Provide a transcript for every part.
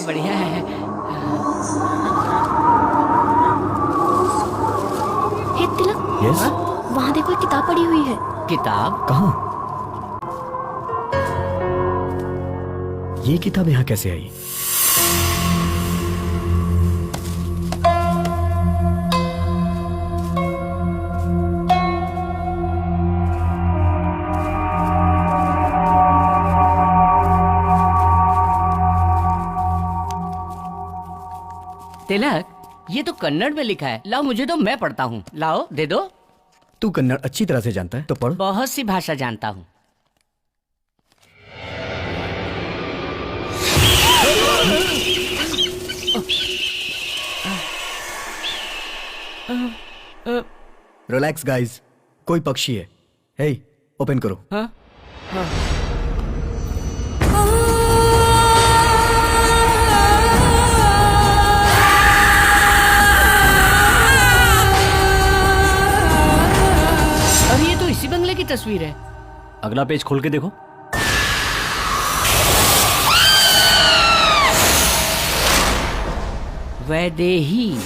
बढ़िया है। हे तिलक, यस? वहाँ देखो एक किताब पड़ी हुई है। किताब? कहाँ? ये किताब यहाँ कैसे आई? तिलक, ये तो कन्नड़ में लिखा है। लाओ मुझे दो, मैं पढ़ता हूँ। लाओ दे दो। तू कन्नड़ अच्छी तरह से जानता है तो पढ़। बहुत सी भाषा जानता हूँ। रिलैक्स गाइस, कोई पक्षी है। हे, ओपन करो। हाँ? हाँ। अरे ये तो इसी बंगले की तस्वीर है। अगला पेज खोल के देखो। वैदेही,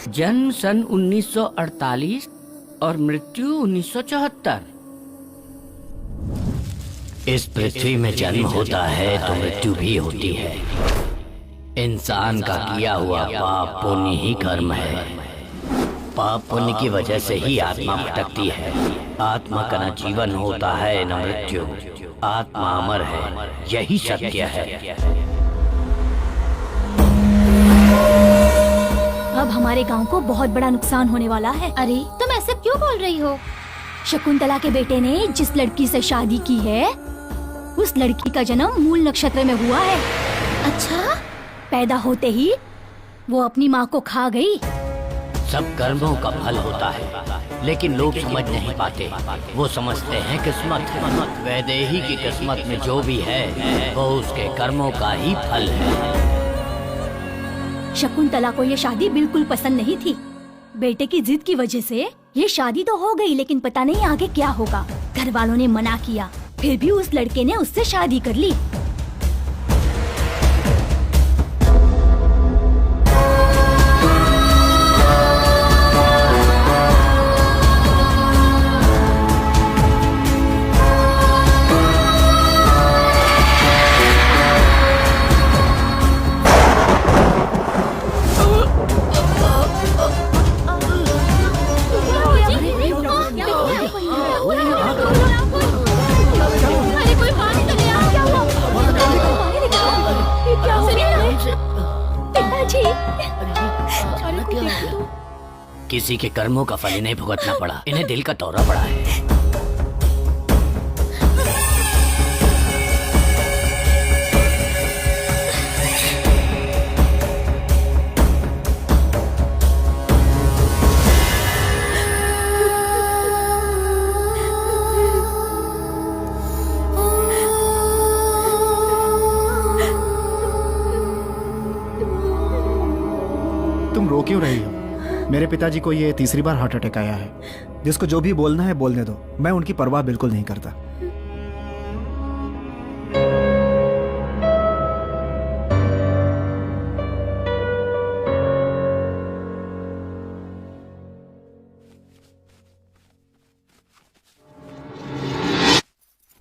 जन्म सन 1948 और मृत्यु 1974। इस पृथ्वी में जन्म होता है तो मृत्यु भी होती है। इंसान का किया हुआ पाप पुण्य ही कर्म है। पाप पुण्य की वजह से ही आत्मा भटकती है। आत्मा का न जीवन होता है न मृत्यु। आत्मा अमर है, यही सत्य है। अब हमारे गांव को बहुत बड़ा नुकसान होने वाला है। अरे तुम ऐसे क्यों बोल रही हो? शकुंतला के बेटे ने जिस लड़की से शादी की है, उस लड़की का जन्म मूल नक्षत्र में हुआ है। अच्छा? पैदा होते ही वो अपनी माँ को खा गई। सब कर्मों का फल होता है, लेकिन लोग समझ नहीं पाते। वो समझते हैं किस्मत। वैदेही की किस्मत में जो भी है वो उसके कर्मों का ही फल है। शकुंतला को ये शादी बिल्कुल पसंद नहीं थी। बेटे की जिद की वजह से ये शादी तो हो गई, लेकिन पता नहीं आगे क्या होगा। घर वालों ने मना किया, फिर भी उस लड़के ने उससे शादी कर ली। किसी के कर्मों का फल इन्हें भुगतना पड़ा। इन्हें दिल का दौरा पड़ा है। तुम रो क्यों रही हो? मेरे पिताजी को ये तीसरी बार हार्ट अटैक आया है। जिसको जो भी बोलना है बोलने दो, मैं उनकी परवाह बिल्कुल नहीं करता।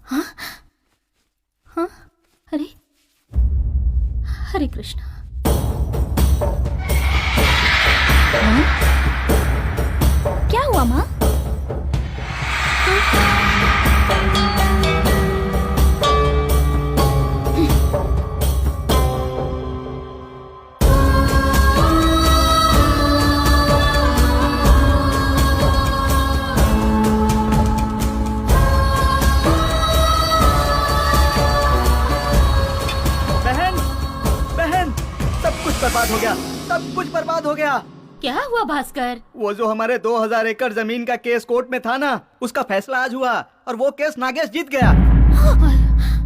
हाँ? हाँ? अरे हरे कृष्णा। क्या हुआ माँ? बहन, बहन, सब कुछ बर्बाद हो गया। सब कुछ बर्बाद हो गया। क्या हुआ भास्कर? वो जो हमारे 2000 एकड़ जमीन का केस कोर्ट में था ना, उसका फैसला आज हुआ और वो केस नागेश जीत गया।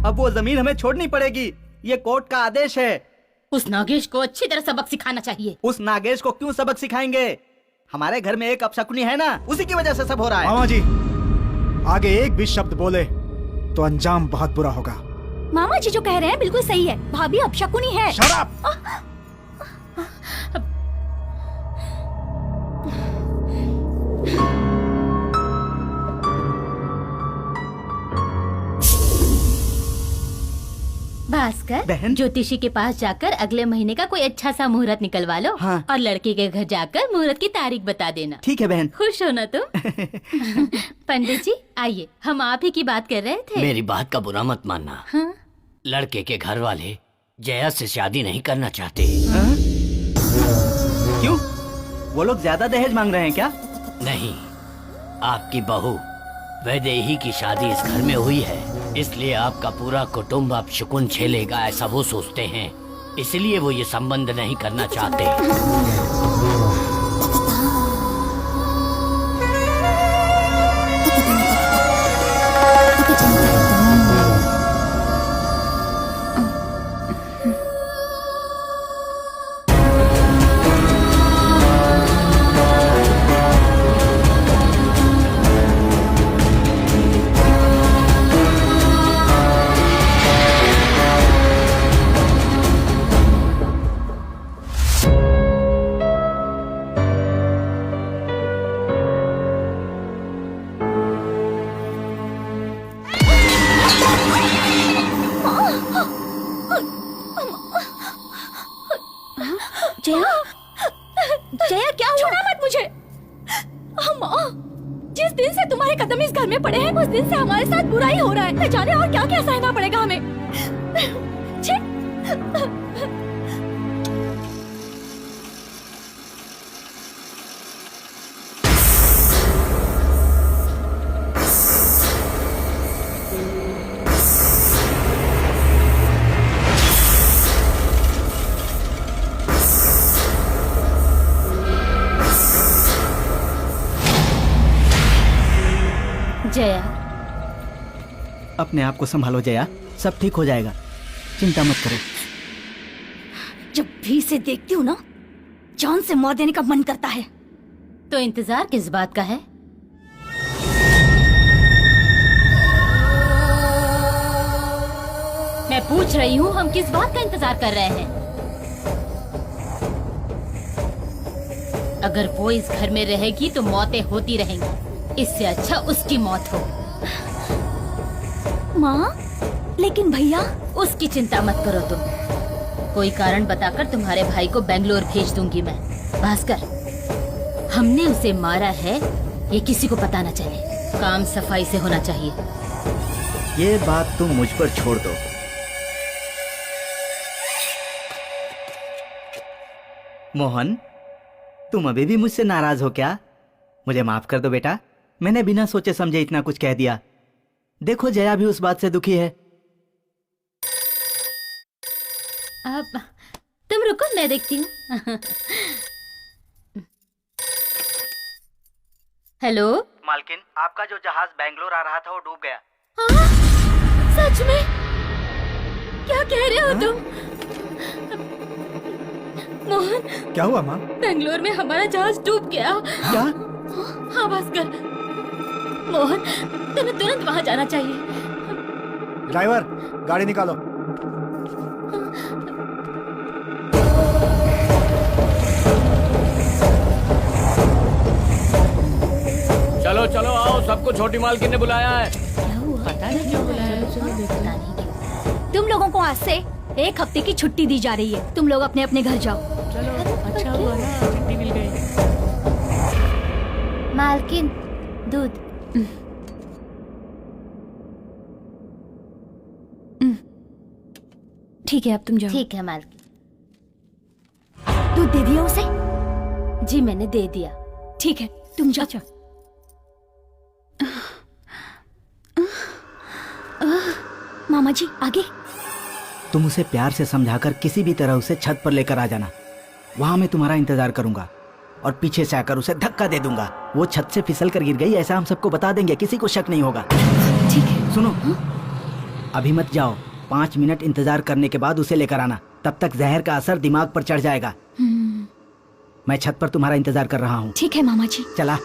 अब वो जमीन हमें छोड़नी पड़ेगी। ये कोर्ट का आदेश है। उस नागेश को अच्छी तरह सबक सिखाना चाहिए। उस नागेश को क्यों सबक सिखाएंगे? हमारे घर में एक अपशकुनी है ना, उसी की वजह से सब हो रहा है। मामा जी, आगे एक भी शब्द बोले तो अंजाम बहुत बुरा होगा। मामा जी जो कह रहे हैं बिल्कुल सही है, भाभी अपशकुनी है। Shut up! भास्कर, बहन। ज्योतिषी के पास जाकर अगले महीने का कोई अच्छा सा मुहूर्त निकलवा लो। हाँ। और लड़के के घर जाकर मुहूर्त की तारीख बता देना। ठीक है बहन। खुश हो ना तुम? पंडित जी आइए, हम आप ही की बात कर रहे थे। मेरी बात का बुरा मत मानना। हाँ? लड़के के घर वाले जया से शादी नहीं करना चाहते। हाँ? क्यों? वो लोग ज्यादा दहेज मांग रहे हैं क्या? नहीं, आपकी बहू वैदेही की शादी इस घर में हुई है, इसलिए आपका पूरा कुटुंब अब शकुन झेलेगा, ऐसा वो सोचते हैं। इसलिए वो ये संबंध नहीं करना चाहते। जया, जया क्या हुआ? छोड़ा मत मुझे। माँ, जिस दिन से तुम्हारे कदम इस घर में पड़े हैं, उस दिन से हमारे साथ बुरा ही हो रहा है। न जाने और क्या क्या सहना पड़ेगा हमें। छी! जया, अपने आप को संभालो जया, सब ठीक हो जाएगा, चिंता मत करो। जब भी इसे देखती हूँ ना, जान से मार देने का मन करता है। तो इंतजार किस बात का है? मैं पूछ रही हूँ, हम किस बात का इंतजार कर रहे हैं? अगर वो इस घर में रहेगी तो मौतें होती रहेंगी, इससे अच्छा उसकी मौत हो। माँ, लेकिन भैया। उसकी चिंता मत करो तुम, कोई कारण बताकर तुम्हारे भाई को बेंगलोर भेज दूंगी मैं। भास्कर, हमने उसे मारा है ये किसी को पता न चले, काम सफाई से होना चाहिए। ये बात तुम मुझ पर छोड़ दो। मोहन, तुम अभी भी मुझसे नाराज हो क्या? मुझे माफ कर दो बेटा, मैंने बिना सोचे समझे इतना कुछ कह दिया। देखो जया भी उस बात से दुखी है। अब तुम रुको, मैं देखती हूँ। हेलो मालकिन, आपका जो जहाज बेंगलोर आ रहा था वो डूब गया। हाँ? सच में? क्या कह रहे हो तुम? मोहन, क्या हुआ माँ? बेंगलोर में हमारा जहाज डूब गया। क्या? हाँ भास्कर, मोहन तुम्हें तुरंत वहाँ जाना चाहिए। ड्राइवर, गाड़ी निकालो। चलो चलो आओ, सबको छोटी मालकिन ने बुलाया है। क्या हुआ? पता नहीं क्यों बुलाया। पता नहीं क्यों। तुम लोगों को आज से 1 हफ्ते की छुट्टी दी जा रही है। तुम लोग अपने अपने घर जाओ। चलो, अच्छा हुआ ना, छुट्टी मिल गई। मालकिन, दूध। ठीक है, अब तुम जाओ। ठीक है मालकिन। दूध दे दिया उसे? जी मैंने दे दिया। ठीक है, तुम जाओ। मामा जी, आगे। तुम उसे प्यार से समझाकर किसी भी तरह उसे छत पर लेकर आ जाना। वहां मैं तुम्हारा इंतजार करूंगा और पीछे से आकर उसे धक्का दे दूंगा। वो छत से फिसल कर गिर गई, ऐसा हम सबको बता देंगे, किसी को शक नहीं होगा। ठीक है। सुनो, अभी मत जाओ, 5 मिनट इंतजार करने के बाद उसे लेकर आना। तब तक जहर का असर दिमाग पर चढ़ जाएगा। मैं छत पर तुम्हारा इंतजार कर रहा हूँ। ठीक है मामा जी। चला।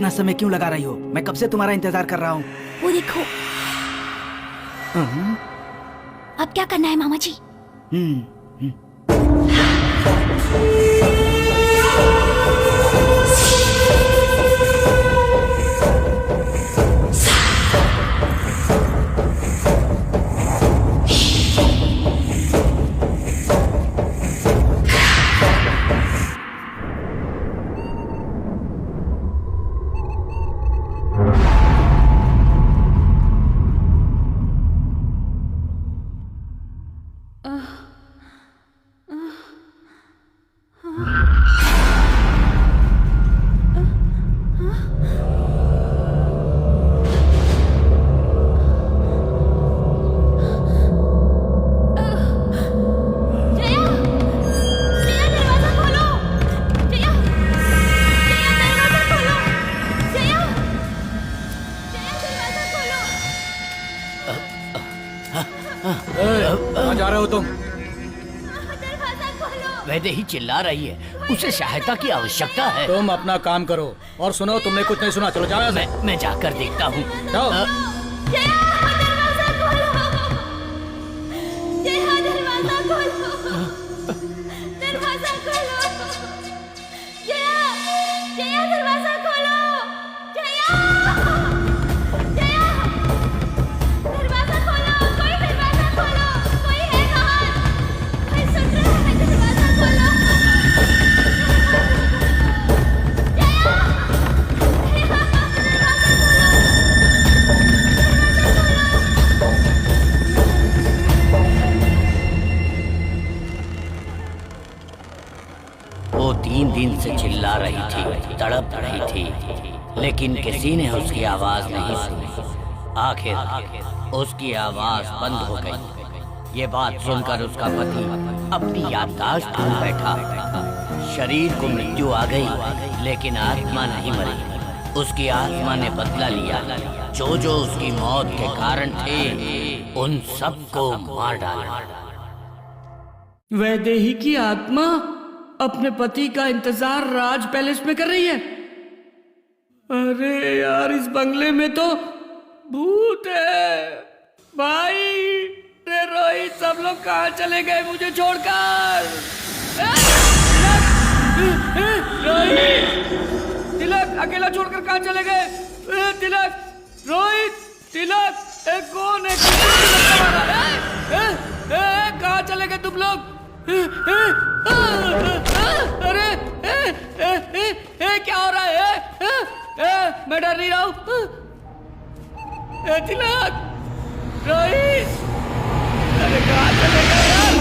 इतना समय क्यों लगा रही हो? मैं कब से तुम्हारा इंतजार कर रहा हूँ। वो देखो। अब क्या करना है मामा जी? कहाँ जा रहे हो तुम? वैदेही चिल्ला रही है, उसे सहायता की आवश्यकता है। तुम अपना काम करो। और सुनो, तुमने कुछ नहीं सुना, चलो जाओ यहाँ से। मैं जाकर देखता हूँ। जाओ। वो 3 दिन से चिल्ला रही थी, तड़प रही थी, लेकिन किसी ने उसकी आवाज नहीं सुनी। आखिर उसकी आवाज बंद हो गई। ये बात सुनकर उसका पति अपनी याददाश्त भूल बैठा। शरीर को मृत्यु आ गई, लेकिन आत्मा नहीं मरी। उसकी आत्मा ने बदला लिया। जो जो उसकी मौत के कारण थे, उन सबको मार डाला। वैदेही की आत्मा अपने पति का इंतजार राज पैलेस में कर रही है। अरे यार, इस बंगले में तो भूत है। भाई रे रोहित, सब लोग कहाँ चले गए मुझे छोड़कर? रोहित, तिलक अकेला छोड़कर कहाँ चले गए? तिलक, रोहित, तिलक, कौन है? कहाँ चले गए तुम लोग? अरे क्या हो रहा है? मैं डर नहीं रहा हूँ। तिलक, रोहित, अरे कहाँ चले गए यार?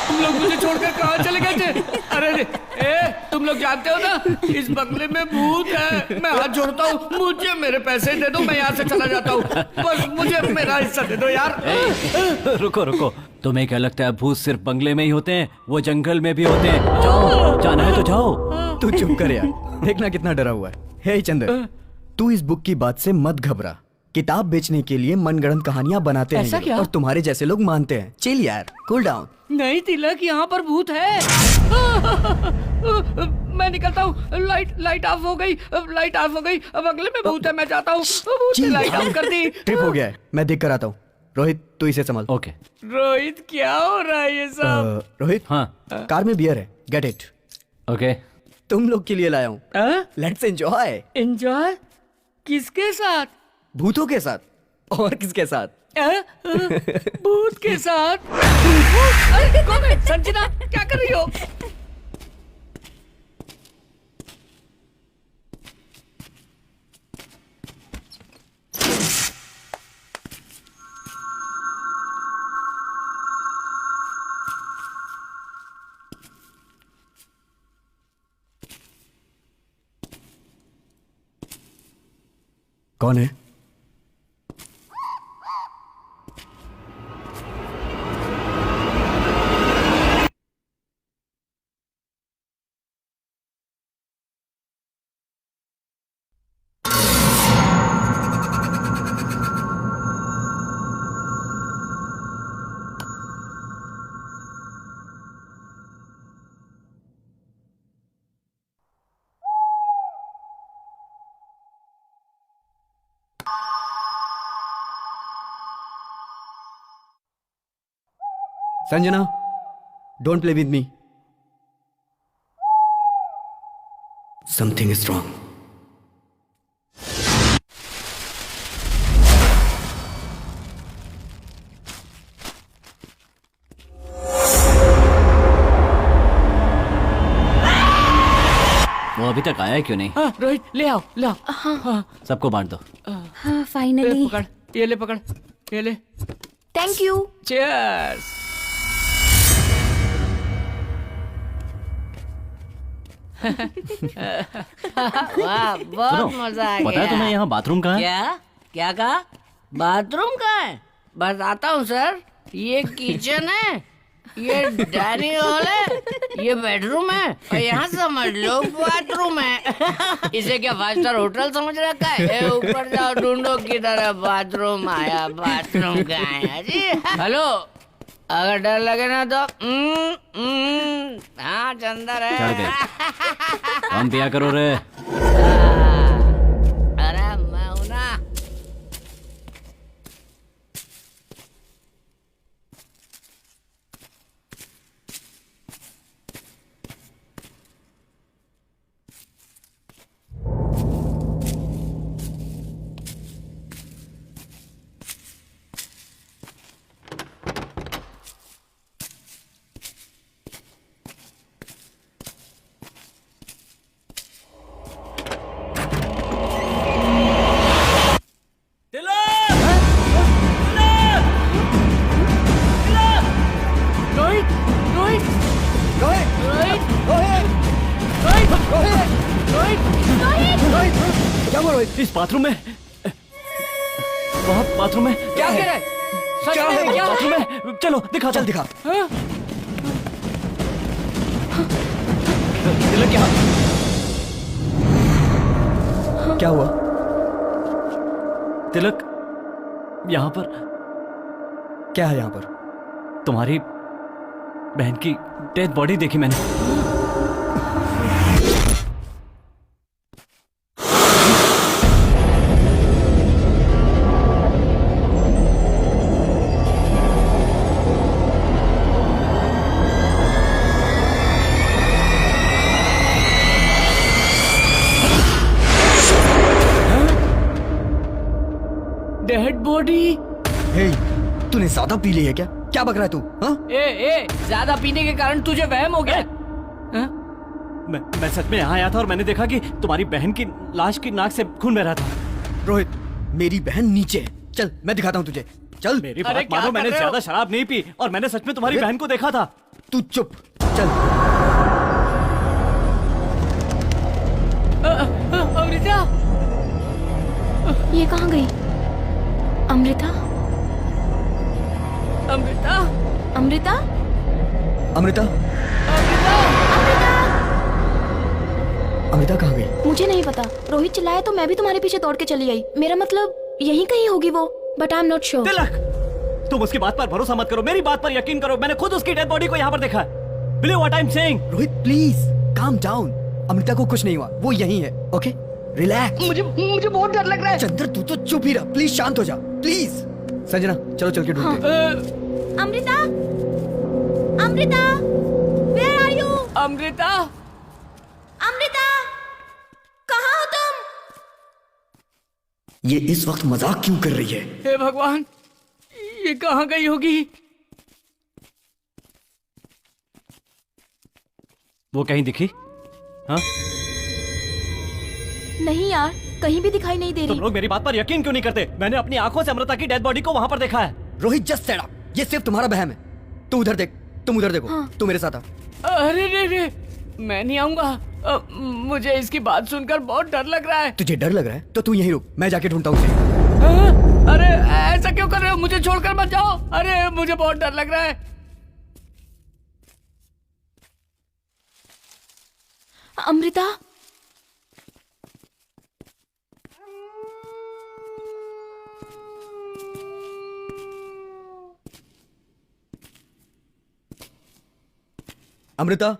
तुम लोग मुझे छोड़कर कहाँ चले गए थे? अरे तुम लोग जानते हो ना, इस बंगले में भूत है। मैं हाथ जोड़ता हूँ, मुझे मेरे पैसे दे दो, मैं यहाँ से चला जाता हूँ। बस मुझे मेरा हिस्सा दे दो यार। रुको रुको, तुम्हें क्या लगता है भूत सिर्फ बंगले में ही होते हैं? वो जंगल में भी होते हैं। जाओ, जाना है तो जाओ। तू चुप कर यार, देखना कितना डरा हुआ है। हे चंदर, तू इस बुक की बात से मत घबरा। किताब बेचने के लिए मनगढ़ंत कहानियां बनाते हैं ऐसा ये लोग, क्या? और तुम्हारे जैसे लोग मानते हैं। चिल यार, कूल डाउन। नहीं तिलक, यहाँ पर भूत है। मैं निकलता हूँ। लाइट ऑफ हो गई। लाइट ऑफ हो गई। बंगले में भूत है, मैं जाता हूँ। भूत ने लाइट ऑफ कर दी। ट्रिप हो गया है, मैं देख कर आता हूँ। रोहित, तू इसे संभाल। ओके। रोहित, क्या हो रहा है ये सब? रोहित, हाँ। कार में बियर है, गेट इट। ओके। तुम लोग के लिए लाया हूँ। Let's enjoy. एंजॉय? किसके साथ? भूतों के साथ। और किसके साथ? भूत के साथ? अरे कौन है? संजना, क्या कर रही हो? कौन है? Sanjana, don't play with me. Something is wrong. वो अभी तक आया क्यों नहीं? हाँ, रोहित ले आओ ले आओ. हाँ, सबको बांट दो. हाँ फाइनली. पकड़, ये ले पकड़, ये ले. Thank you. चीयर्स. वाह, बहुत मजा आ गया. पता है तुम्हें यहाँ बाथरूम कहाँ है? क्या क्या कहा? बाथरूम कहाँ है? बताता हूँ सर. ये किचन है, ये डाइनिंग हॉल है, ये बेडरूम है और यहाँ समझ लो बाथरूम है. इसे क्या 5 स्टार होटल समझ रखा है? ए, ऊपर जाओ, ढूंढो किधर है बाथरूम. आया बाथरूम कहाँ है जी? हेलो, अगर डर लगे ना तो हाँ अंदर है. चढ़ गए. कम पिया करो रे. अरे मैं हूं ना. रोहित रोहित क्या हुआ रोहित? इस बाथरूम में. वहाँ बाथरूम में. क्या कह रहा है? सच क्या में है? क्या बाथरूम में. चलो दिखा. चल दिखा. हाँ? तिलक यहाँ. क्या हुआ? तिलक, यहाँ पर क्या है यहाँ पर? तुम्हारी बहन की डेड बॉडी देखी मैंने. Dead body. हे, तूने ज्यादा पी ली है क्या? क्या बक रहा है तू? हाँ? ए ज्यादा पीने के कारण तुझे वहम हो गया. हाँ? मैं सच में यहाँ आया था और मैंने देखा कि तुम्हारी बहन की लाश की नाक से खून बह रहा था. रोहित, मेरी बहन नीचे है. चल मैं दिखाता हूँ तुझे. चल. मेरी अरे बात क्या मानो, कर मैंने रहे हो? ज्यादा शराब नहीं पी और मैंने सच में तुम्हारी अरे- बहन को देखा था. तू चुप. चल. अमृता. ये कहाँ गई? अमृता. अमृता. अमृता. अमृता. अमृता कहाँ गई? मुझे नहीं पता. रोहित चिल्लाया तो मैं भी तुम्हारे पीछे दौड़ के चली आई. मेरा मतलब यहीं कहीं होगी वो, but I am not sure. Tilak, तुम उसकी बात पर भरोसा मत करो, मेरी बात पर यकीन करो. मैंने खुद उसकी डेड बॉडी को यहाँ पर देखा है. Believe what I am saying. Rohit please calm down. Amrita को कुछ नहीं हुआ. वो यहीं है. Okay, relax. मुझे बहुत डर लग रहा है. चंद्र तू तो चुप ही रह. प्लीज शांत हो जा. प्लीज. संजना चलो चल के ढूंढते हैं. Amrita. Amrita. Where are you? Amrita. Amrita. कहाँ हो तुम? ये इस वक्त मजाक क्यों कर रही है? हे भगवान, ये कहाँ गई होगी? वो कहीं दिखी? हाँ? नहीं यार, कहीं भी दिखाई नहीं दे तुम रही. लोग मेरी बात पर यकीन क्यों नहीं करते? मैंने अपनी आंखों से अमृता की डेड बॉडी को वहाँ पर देखा है. Rohit just said up. ये सिर्फ तुम्हारा बहम है. तू उधर देख. तुम उधर देखो. हाँ. तू मेरे साथ आ. अरे रे रे, मैं नहीं आऊंगा. मुझे इसकी बात सुनकर बहुत डर लग रहा है. तुझे डर लग रहा है तो तू यहीं रुक. मैं जाके ढूंढता हूँ उसे. हाँ? अरे ऐसा क्यों कर रहे हो? मुझे छोड़कर मत जाओ. अरे मुझे बहुत डर लग रहा है. अमृता. अमृता.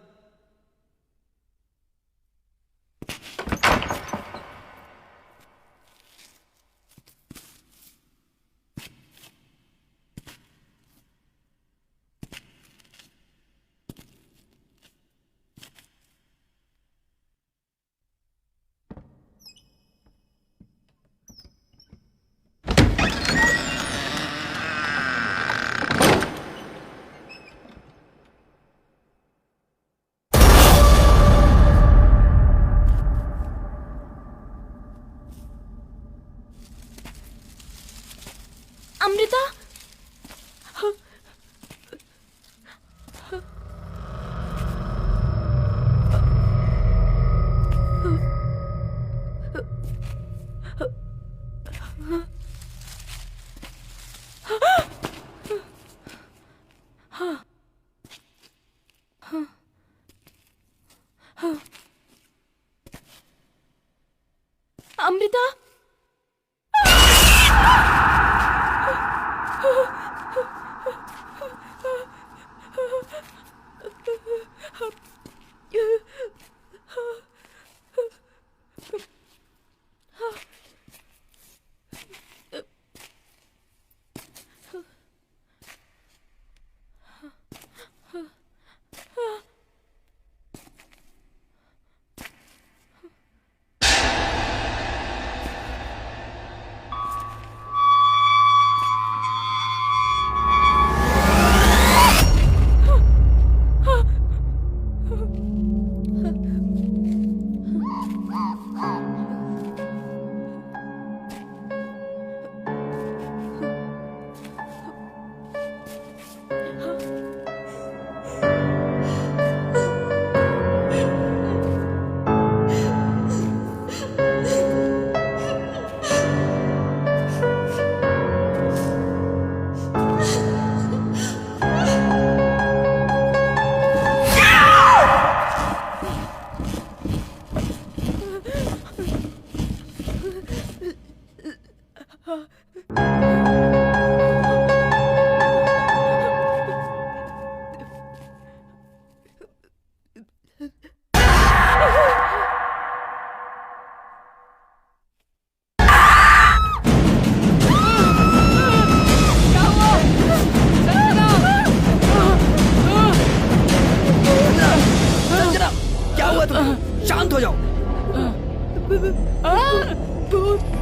हो जाओ।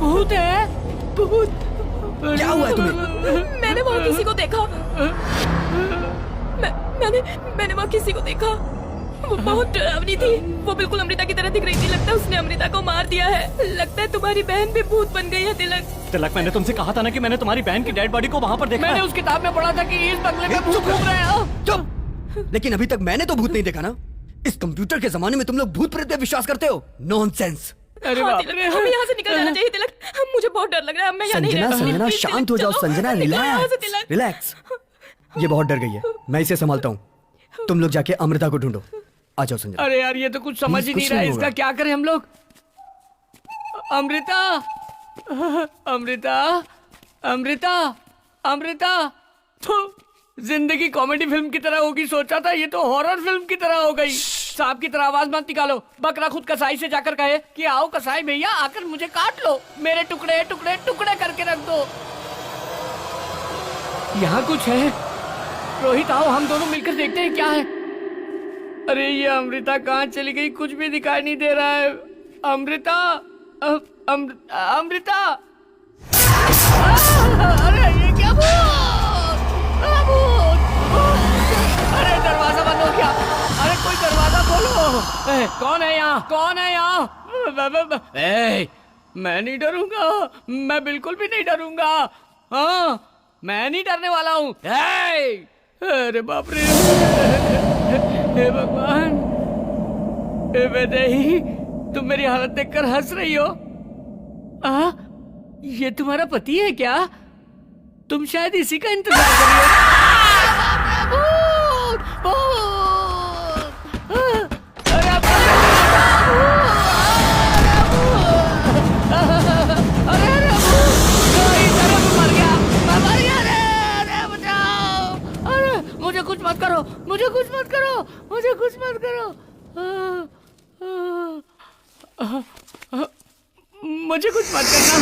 भूत है, भूत। क्या हुआ है तुम्हें? मैंने वहाँ किसी को देखा। मैंने वहाँ किसी को देखा। वो बहुत डरावनी थी। वो बिल्कुल अमृता की तरह दिख रही थी। लगता है उसने अमृता को मार दिया है। लगता है तुम्हारी बहन भी भूत बन गई है तिलक। तिलक, मैंने तुमसे कहा था ना कि मैंने तुम्हारी बहन की डेड बॉडी को वहाँ पर देखा मैंने है। उस किताब में पढ़ा था कि इस बंगले में भूत घूम रहे हैं। चुप। लेकिन अभी तक मैंने तो भूत नहीं देखा ना। इस कंप्यूटर के जमाने में तुम लोग भूत प्रेत पे विश्वास करते हो? नॉनसेंस। अरे हाँ, बाप तिलक, रे। हमें यहाँ से निकल जाना चाहिए तिलक। मुझे बहुत डर लग रहा है। मैं यहाँ नहीं संजना, रह सकती। संजना प्लीज, शांत तिलक, हो जाओ। चलो। संजना निकलो यहाँ से, रिलैक्स, तिलक। रिलैक्स। ये बहुत डर गई है, मैं इसे संभालता हूँ। तुम लोग जाके अमृता को ढूंढो। आ जाओ संजना। अरे यार, ये तो कुछ समझ ही कुछ नहीं रहा है। नहीं इसका होगा। क्या करें हम लोग? अमृता, अमृता, अमृता, अमृता। तो जिंदगी कॉमेडी फिल्म की तरह होगी सोचा था, ये तो हॉरर फिल्म की तरह हो गई। सांप की तरह आवाज मत निकालो। बकरा खुद कसाई से जाकर कहे कि आओ कसाई भैया, आकर मुझे काट लो, मेरे टुकड़े टुकड़े टुकड़े करके रख दो। यहाँ कुछ है। रोहित आओ, हम दोनों मिलकर देखते हैं क्या है। अरे ये अमृता कहाँ चली गई? कुछ भी दिखाई नहीं दे रहा है। अमृता, अमृता। अरे ये क्या अरे दरवाजा बंद हो गया। अरे कोई दरवाजा खोलो। कौन है यहाँ? कौन है यहाँ? मैं नहीं डरूंगा। मैं बिल्कुल भी नहीं डरूंगा। हाँ, मैं नहीं डरने वाला हूँ। अरे बाप रे। हे भगवान, हे वैदेही, तुम मेरी हालत देखकर हंस रही हो? ये तुम्हारा पति है क्या? तुम शायद इसी का इंतजार कर रही हो। मुझे कुछ मत करो, मुझे कुछ मत करो, मुझे कुछ मत करो। मुझे कुछ मत करना।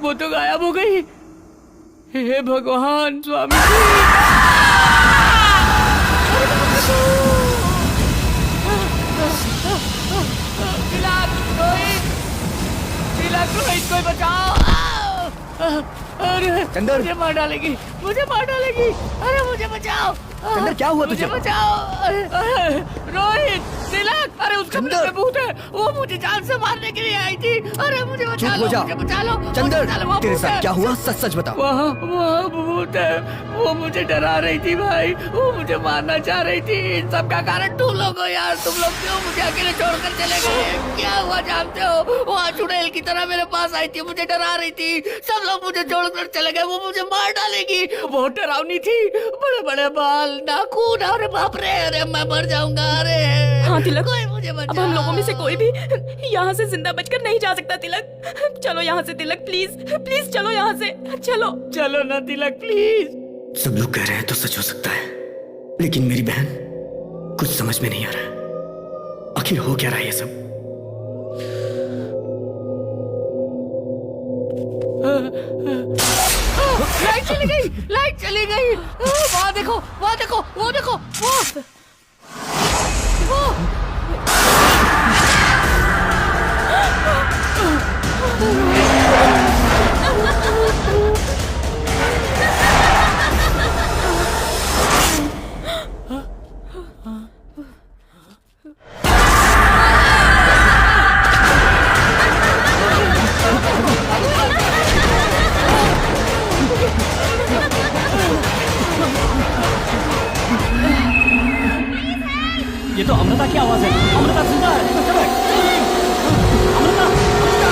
वो तो गायब हो गई। हे भगवान स्वामी रोहित, कोई बचाओ। अरे चंदर, मुझे मार डालेगी, मुझे मार डालेगी। अरे मुझे बचाओ। चंदर, क्या हुआ तुझे? मुझे बचाओ। रोहित, तिलक, अरे उसका चंदर, भूत है। वो मुझे जान से मारने के लिए आई थी। अरे मुझे बचा लो, मुझे बचा लो। चंदर, तेरे भूत साथ है। क्या हुआ? सच सच बता। वहाँ भूत है। वो मुझे डरा रही थी भाई। वो मुझे मारना चाह रही थी। इन सब का कारण तुम लोग हो यार। तुम लोग क्यों मुझे अकेले छोड़कर चले गए? क्या हुआ जानते हो? वहाँ चुड़ैल की तरह मेरे पास आई थी, मुझे डरा रही थी। सब लोग मुझे छोड़कर चले गए। वो मुझे मार डालेगी। बहुत डरावनी थी, बड़े बड़े बाल, नाखून। अरे बाप रे, अरे मैं मर जाऊंगा। अरे हाँ तिलक, कोई मुझे बचाओ। अब हम लोगों में से कोई भी यहाँ से जिंदा बचकर नहीं जा सकता तिलक। चलो यहाँ से तिलक, प्लीज प्लीज चलो यहाँ से। चलो चलो ना तिलक, प्लीज। सब लोग कह रहे हैं तो सच हो सकता है, लेकिन मेरी बहन, कुछ समझ में नहीं आ रहा है। आखिर हो क्या रहा है ये सब? लाइट चली गई, लाइट चली गई। वहाँ देखो, वहाँ देखो, वो देखो, वो। ये तो अमृता की आवाज है। अमृता जिंदा है। चलो, अमृता, अमृता।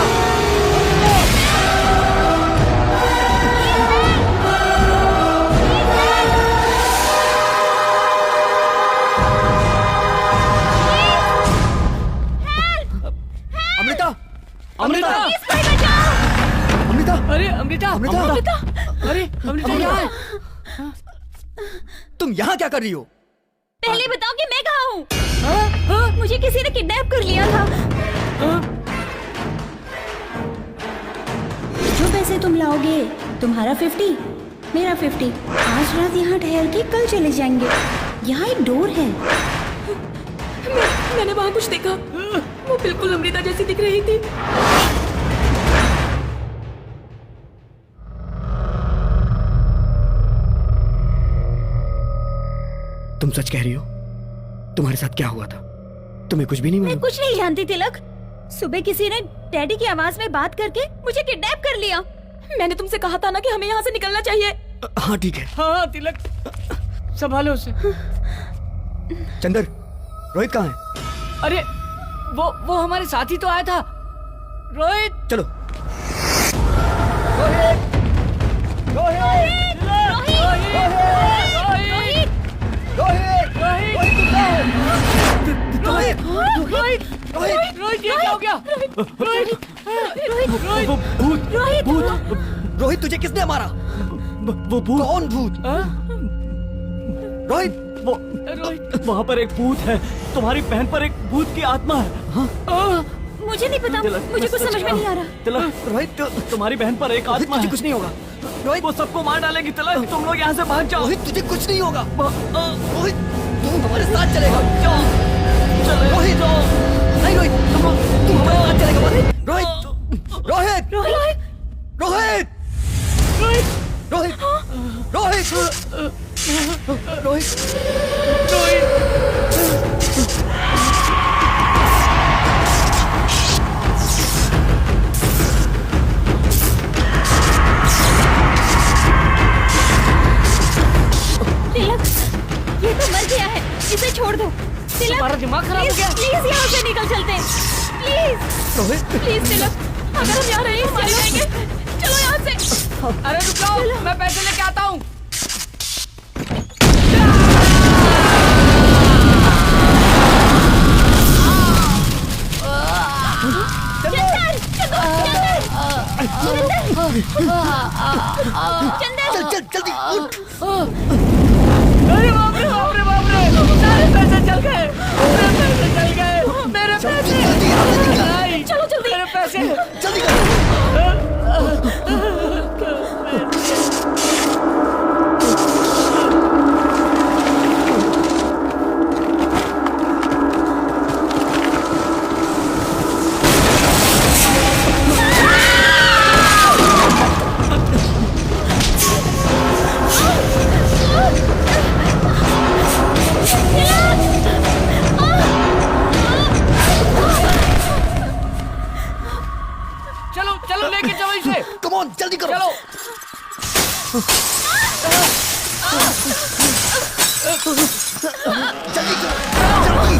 अमृता, अमृता, अमृता, अरे अमृता, अमृता, अरे अमृता यहाँ है। तुम यहाँ क्या कर रही हो? पहले बताओ कि मैं कहाँ हूँ। मुझे किसी ने किडनैप कर लिया था। जो पैसे तुम लाओगे, तुम्हारा 50, मेरा 50। आज रात यहाँ ठहर के कल चले जाएंगे। यहाँ एक डोर है। मैंने वहाँ कुछ देखा, वो बिल्कुल अमृता जैसी दिख रही थी। तुम सच कह रही हो? तुम्हारे साथ क्या हुआ था? तुम्हें कुछ भी नहीं मैं मालूम? कुछ नहीं जानती तिलक। सुबह किसी ने डैडी की आवाज में बात करके मुझे किडनैप कर लिया। मैंने तुमसे कहा था ना कि हमें यहाँ से निकलना चाहिए। हाँ ठीक है। हाँ तिलक, संभालो उसे। चंदर, रोहित कहाँ है? अरे वो हमारे साथ ही तो आया था। रोहित, चलो। रोहित ये क्या हो गया? रोहित, तुझे किसने मारा? वो भूत। कौन भूत? रोहित, रोहित, वहाँ पर एक भूत है। तुम्हारी बहन पर एक भूत की आत्मा है। मुझे नहीं पता, मुझे कुछ समझ में नहीं आ रहा। तिलक, रोहित, तुम्हारी बहन पर एक आत्मा तुझे है। कुछ नहीं होगा। रोहित, वो सबको मार डालेगी। तिलक, तुम लोग यहाँ से भाग जाओ। रोहित, तुझे कुछ नहीं होगा। रोहित, तू हमारे साथ चलेगा। रोहित, नहीं रोहित, तू हमारे साथ चलेगा। रोहित, रोहित, रोहित, रोहित, रोहित, रोहित, रोहित, तिलक, ये तो मर गया है, इसे छोड़ दो। तिलक, तुम्हारा दिमाग खराब हो गया। प्लीज यहाँ से निकल चलते हैं। प्लीज, रोहित, प्लीज तिलक, अगर हम यहाँ रहे मर जाएंगे। चलो यहाँ से। अरे रुक जाओ, मैं पैसे लेके आता हूँ। चल चल जल्दी उठ। अरे बाप रे बाप रे बाप रे, सारे पैसे चल गए। मेरे पैसे चल गए। मेरे पैसे। जल्दी यहाँ से निकल। नहीं, चलो जल्दी। मेरे पैसे। जल्दी कर। चलो चलो, लेके चलो इसे। कम ऑन, जल्दी करो। चलो। जल्दी करो, जल्दी।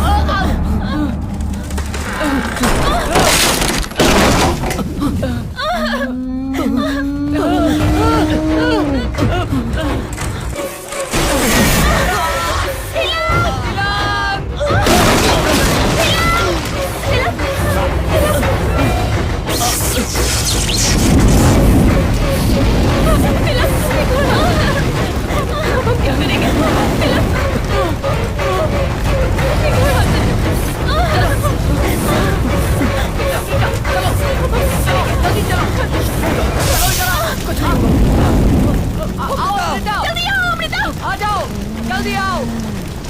जल्दी आओ अमृता। आ जाओ, जल्दी आओ।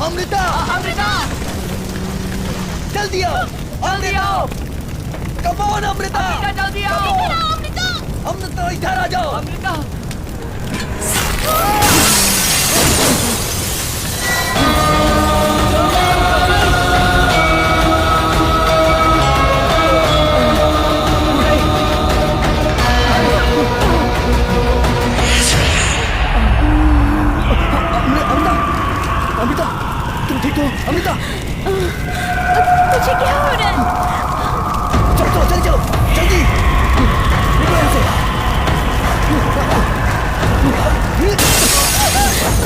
अमृता, अमृता, जल्दी आओ। जल्दी आओ। Come on Amrita. अमृता, जल्दी आओ। अमृता इधर आ जाओ। अमृता, अमृता, तुम ठीक हो? अमृता, तुझे क्या हो रहा है? चलो चलो जल्दी चलो, जल्दी निकलो यहाँ से।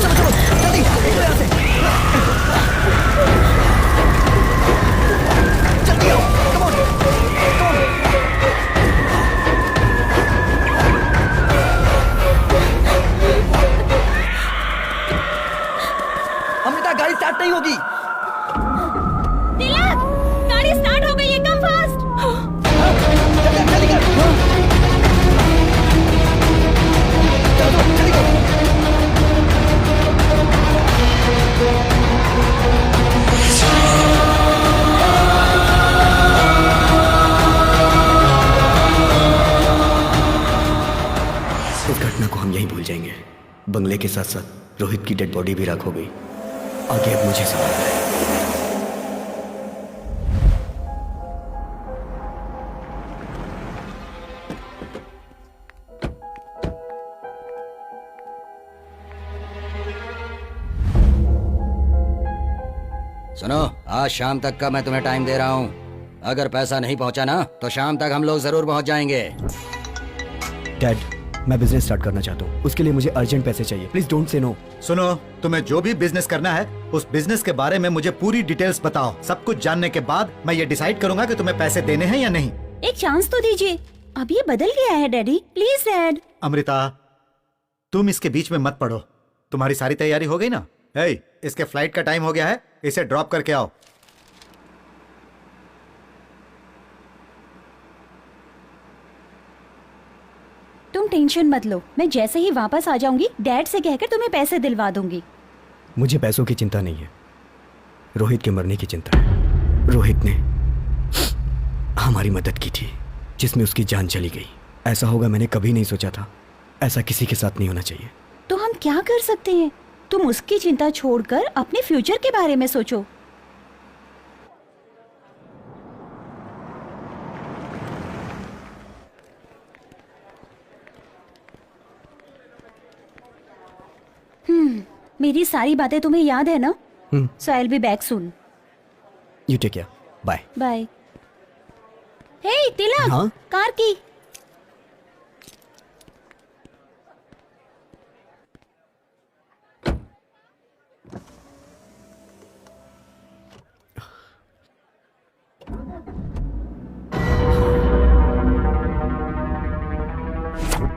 चलो चलो जल्दी निकलो यहाँ से। जल्दी आओ, come on, come on. Amrita, गाड़ी स्टार्ट नहीं होगी। तिलक, गाड़ी स्टार्ट हो गई है, कम फास्ट। जल्दी जल्दी कर। चलो जल्दी करो। के साथ साथ रोहित की डेड बॉडी भी राख हो गई। आगे अब मुझे संभालना है। सुनो, आज शाम तक का मैं तुम्हें टाइम दे रहा हूँ। अगर पैसा नहीं पहुँचा ना तो शाम तक हम लोग जरूर पहुँच जाएंगे। डैड, मैं बिजनेस स्टार्ट करना चाहता हूँ, उसके लिए मुझे अर्जेंट पैसे चाहिए। Please don't say no. सुनो, तुम्हें जो भी बिजनेस करना है उस बिजनेस के बारे में मुझे पूरी डिटेल्स बताओ। सब कुछ जानने के बाद मैं ये डिसाइड करूंगा कि तुम्हें पैसे देने हैं या नहीं। एक चांस तो दीजिए। अब ये बदल गया है डैडी, प्लीज डैड। अमृता, तुम इसके बीच में मत पड़ो। तुम्हारी सारी तैयारी हो गई ना? इसके फ्लाइट का टाइम हो गया है, इसे ड्रॉप करके आओ। तुम टेंशन मत लो, मैं जैसे ही वापस आ जाऊंगी डैड से कहकर तुम्हें पैसे दिलवा दूंगी। मुझे पैसों की चिंता नहीं है, रोहित के मरने की चिंता है। रोहित ने हमारी मदद की थी जिसमें उसकी जान चली गई। ऐसा होगा मैंने कभी नहीं सोचा था। ऐसा किसी के साथ नहीं होना चाहिए। तो हम क्या कर सकते हैं? तुम उसकी चिंता छोड़कर अपने फ्यूचर के बारे में सोचो। मेरी सारी बातें तुम्हें याद है ना? So I will be back soon. You take care, bye. Bye. Hey Tilak, हाँ? कार की।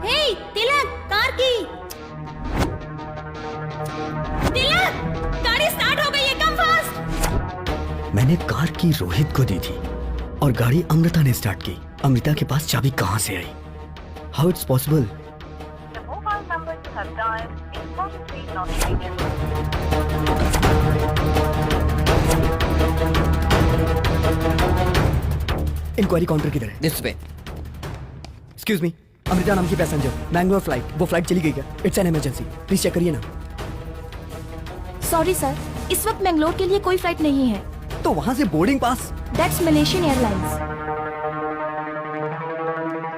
हे तिलक, कार की। तिलक, गाड़ी स्टार्ट हो गई है, कम फास्ट। मैंने कार की रोहित को दी थी और गाड़ी अमृता ने स्टार्ट की। अमृता के पास चाबी कहां से आई? How it's possible? Inquiry counter किधर है? दिस पे। एक्सक्यूज मी, अमृता नाम की पैसेंजर, बैंगलोर फ्लाइट। वो फ्लाइट चली गई क्या? It's an emergency, please check करिए ना। सॉरी सर, इस वक्त मैंगलोर के लिए कोई फ्लाइट नहीं है। तो वहां से boarding pass? That's Malaysian airlines.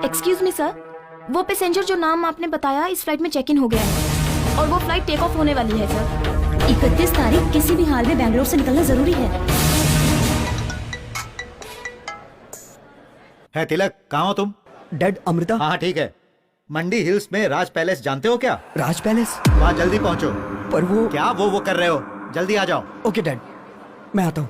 Excuse me sir, वो पैसेंजर जो नाम आपने बताया इस फ्लाइट में चेक इन हो गया है और वो फ्लाइट टेक ऑफ होने वाली है सर। 31 तारीख किसी भी हाल में बैंगलोर से निकलना जरूरी है तिलक, कहाँ हो तुम? डैड, अमृता। हाँ ठीक है। मंडी हिल्स में राज पैलेस जानते हो क्या? राज पैलेस? वहाँ जल्दी पहुँचो। पर वो क्या वो कर रहे हो? जल्दी आ जाओ। ओके डैड, मैं आता हूँ।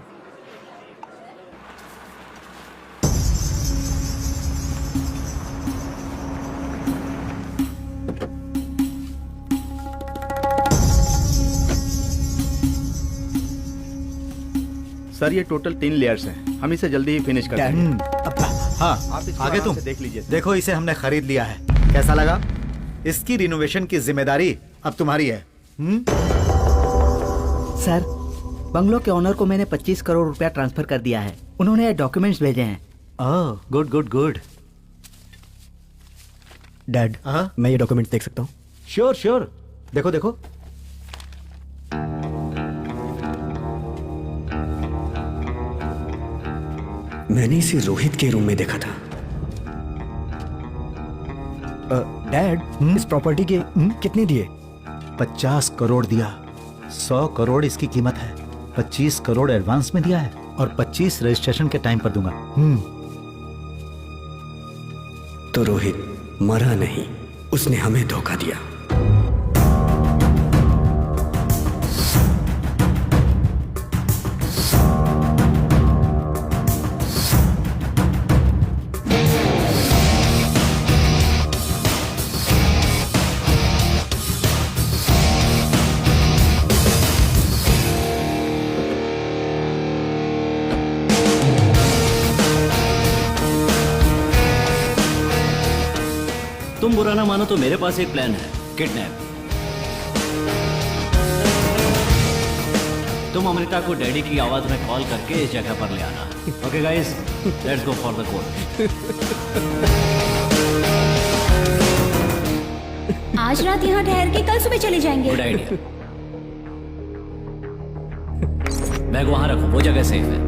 सर ये टोटल 3 लेयर्स हैं, हम इसे जल्दी ही फिनिश कर देंगे। हाँ, आप इसको आगे आराम तुम से देख लीजिए। देखो, इसे हमने खरीद लिया है। कैसा लगा? इसकी रिनोवेशन की जिम्मेदारी अब तुम्हारी है। सर, बंगलो के ओनर को मैंने 25 करोड़ रुपया ट्रांसफर कर दिया है। उन्होंने डॉक्यूमेंट्स भेजे हैं। ओह, गुड गुड गुड। डैड, मैं ये डॉक्यूमेंट देख सकता हूँ? श्योर श्योर, देखो देखो। मैंने इसे रोहित के रूम में देखा था। डैड, इस प्रॉपर्टी के कितने दिए? 50 करोड़ दिया। 100 करोड़ इसकी कीमत है। 25 करोड़ एडवांस में दिया है और 25 रजिस्ट्रेशन के टाइम पर दूंगा। तो रोहित मरा नहीं, उसने हमें धोखा दिया। तुम बुरा ना मानो तो मेरे पास एक प्लान है, किडनैप। तुम अमृता को डैडी की आवाज में कॉल करके इस जगह पर ले आना। Okay guys, let's go for the court. आज रात यहाँ ठहर के कल सुबह चले जाएंगे। Good idea. बैग वहां रखो, वो जगह सेफ है।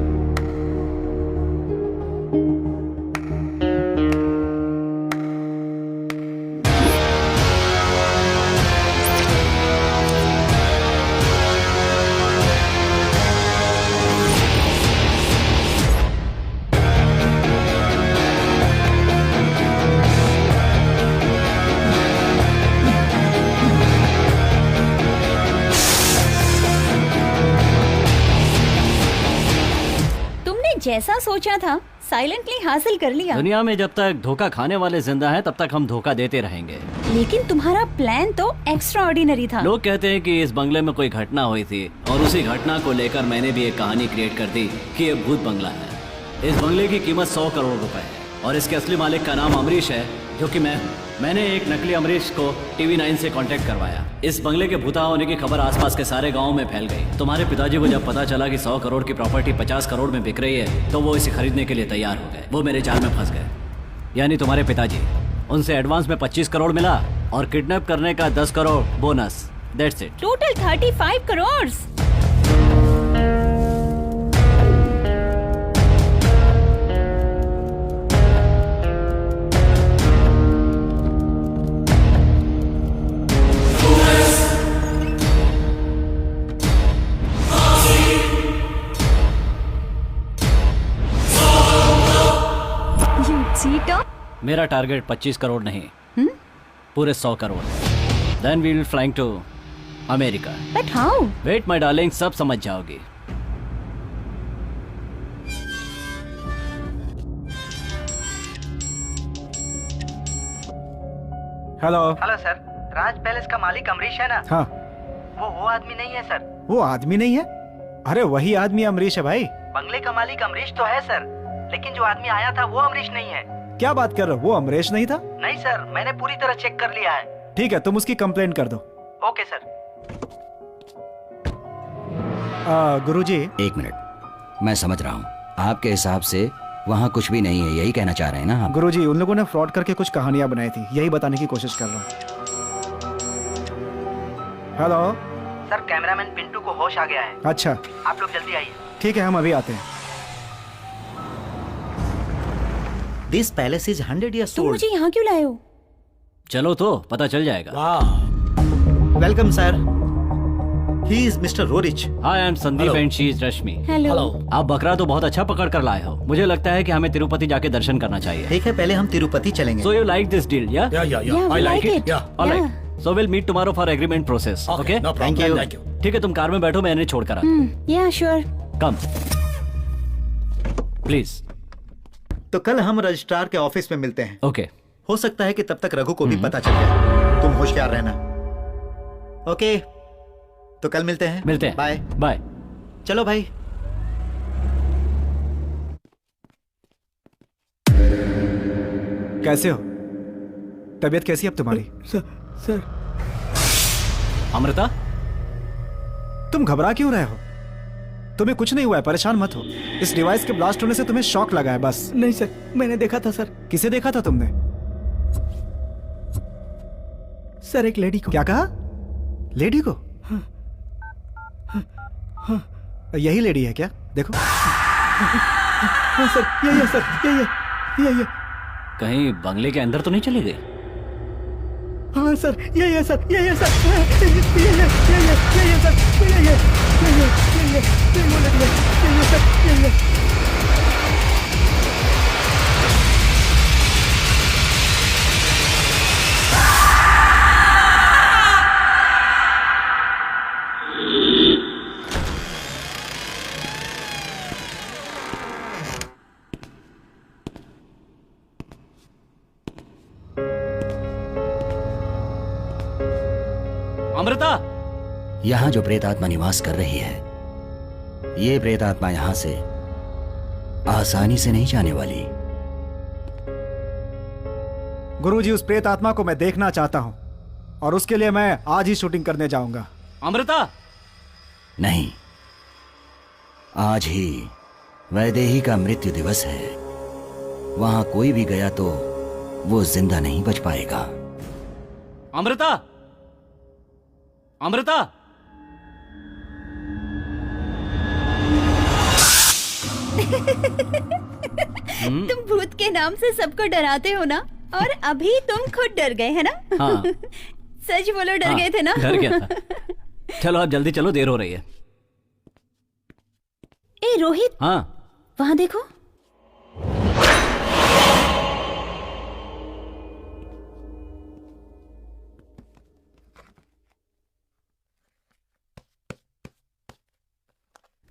जैसा सोचा था साइलेंटली हासिल कर लिया। दुनिया में जब तक धोखा खाने वाले जिंदा हैं, तब तक हम धोखा देते रहेंगे। लेकिन तुम्हारा प्लान तो एक्स्ट्रा ऑर्डिनरी था। लोग कहते हैं कि इस बंगले में कोई घटना हुई थी और उसी घटना को लेकर मैंने भी एक कहानी क्रिएट कर दी कि ये भूत बंगला है। इस बंगले की कीमत 100 करोड़ रुपए है और इसके असली मालिक का नाम अमरीश है, जो कि मैंने एक नकली अमरीश को TV9 से कांटेक्ट करवाया। इस बंगले के भूता होने की खबर आसपास के सारे गांव में फैल गई। तुम्हारे पिताजी को जब पता चला कि 100 करोड़ की प्रॉपर्टी 50 करोड़ में बिक रही है, तो वो इसे खरीदने के लिए तैयार हो गए। वो मेरे जाल में फंस गए, यानी तुम्हारे पिताजी। उनसे एडवांस में 25 करोड़ मिला और किडनैप करने का 10 crore bonus. That's it. Total 35 crore. मेरा टारगेट 25 करोड़ नहीं, पूरे 100 crore. Then we will flying to America. But how? Wait my darling, सब समझ जाओगी। Hello hello sir, Raj palace का मालिक अमरीश है ना? हाँ। वो आदमी नहीं है सर। वो आदमी नहीं है? अरे वही आदमी अमरीश है भाई। बंगले का मालिक अमरीश तो है सर, लेकिन जो आदमी आया था वो अमरीश नहीं है। क्या बात कर रहे हो? वो अमरीश नहीं था? नहीं सर, मैंने पूरी तरह चेक कर लिया है। ठीक है, तुम उसकी कंप्लेंट कर दो। Okay sir. गुरुजी। एक मिनट, मैं समझ रहा हूँ। आपके हिसाब से वहाँ कुछ भी नहीं है, यही कहना चाह रहे हैं ना आप? गुरुजी, उन लोगों ने फ्रॉड करके कुछ कहानियां बनाई थी, यही बताने की कोशिश कर रहा हूँ। हेलो सर, कैमरामैन पिंटू को होश आ गया है। अच्छा, आप लोग जल्दी आइए। ठीक है, हम अभी आते हैं। This palace is 100 years तुम old. मुझे यहाँ क्यों लाए हो? चलो तो पता चल जाएगा। Welcome sir. He is Mr. Rorich. Hi, I am Sandeep and she is Rashmi. Hello. आप बकरा तो बहुत अच्छा पकड़ कर लाए हो। मुझे लगता है कि हमें तिरुपति जाके दर्शन करना चाहिए। ठीक है, पहले हम तिरुपति चलेंगे। So you like this deal, yeah? Yeah, we like it. All right. So we'll meet tomorrow for agreement process. Okay? Thank you. ठीक है, तुम कार में बैठो, मैं इन्हें छोड़ कर आता हूँ। Yeah, sure. Come. Please. तो कल हम रजिस्ट्रार के ऑफिस में मिलते हैं। ओके। हो सकता है कि तब तक रघु को भी पता चल जाए। तुम होशियार रहना। ओके, तो कल मिलते हैं। मिलते हैं। Bye bye. चलो भाई। कैसे हो? तबीयत कैसी है अब तुम्हारी? सर। अमृता, तुम घबरा क्यों रहे हो? तुम्हें कुछ नहीं हुआ है, परेशान मत हो। इस डिवाइस के ब्लास्ट होने से तुम्हें शॉक लगा है बस। नहीं सर, मैंने देखा था सर। किसे देखा था तुमने? सर, एक लेडी को। क्या कहा? लेडी को? यही लेडी है क्या? देखो। हाँ सर, यही है सर, यही है। कहीं बंगले के अंदर तो नहीं चली गई? हाँ सर, यही है सर, यही है सर, यही है सर। अमृता, यहाँ जो प्रेत आत्मा निवास कर रही है, ये प्रेत आत्मा यहाँ से आसानी से नहीं जाने वाली। गुरुजी, उस प्रेत आत्मा को मैं देखना चाहता हूँ और उसके लिए मैं आज ही शूटिंग करने जाऊंगा। अमृता। नहीं, आज ही वैदेही का मृत्यु दिवस है। वहां कोई भी गया तो वो जिंदा नहीं बच पाएगा। अमृता, अमृता। तुम भूत के नाम से सबको डराते हो ना, और अभी तुम खुद डर गए है ना? हाँ। सच बोलो, डर गए थे ना? डर गया था। चलो आप जल्दी चलो, देर हो रही है। ए रोहित, हाँ वहां देखो।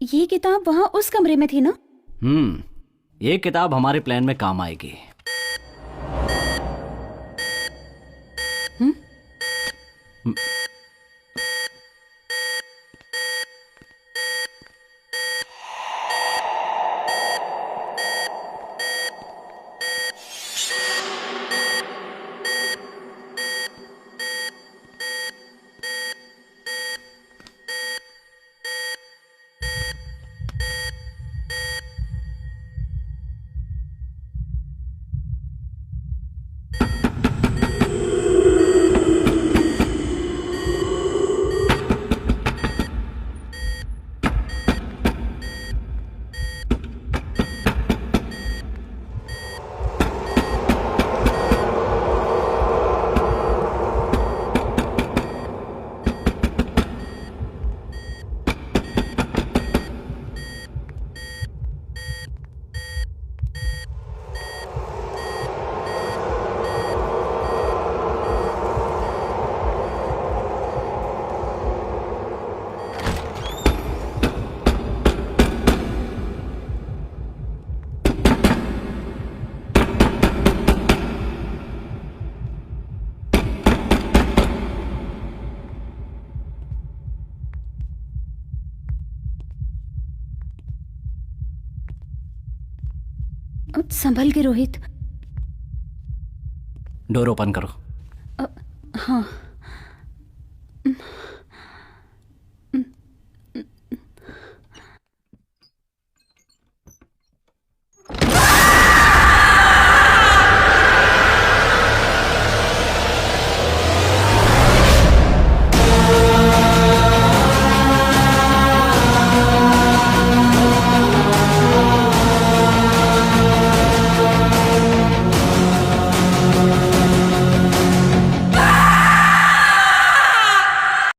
ये किताब वहां उस कमरे में थी ना? ये किताब हमारे प्लान में काम आएगी। संभल के रोहित। डोर ओपन करो।